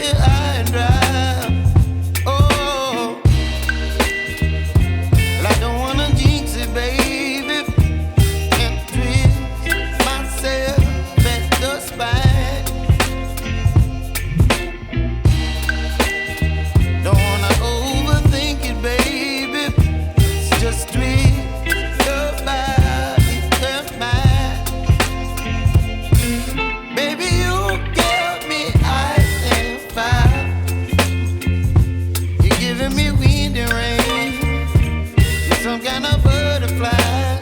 here high and dry. Oh, well, I don't wanna jinx it, baby, and twist myself at the spine. Don't wanna overthink it, baby. It's just twist your body and mine. Baby, you give me ice and fire. You're giving me wind and rain. You're some kind of butterfly.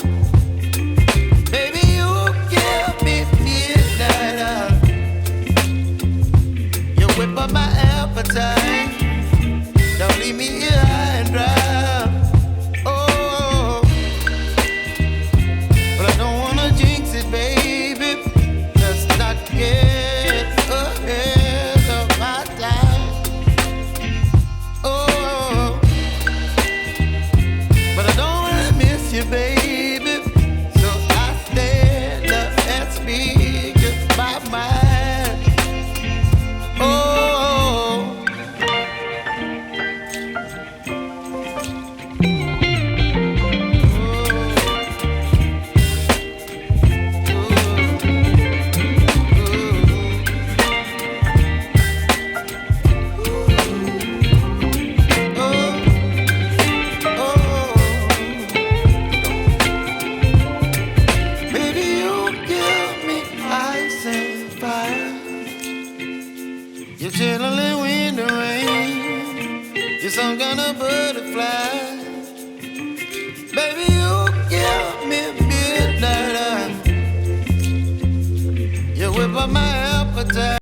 Baby, you give me midnight. You whip up my appetite. Don't leave me here high and dry. Oh, but I don't wanna jinx it, baby. Let's not get ahead of my time. Oh, but I don't wanna miss you, baby. So I stand up and speak my mind. Oh. Baby, you give me ice and fire. You're chilling wind and rain. You're some kind of butterfly. Baby, you give me midnight. You whip up my appetite.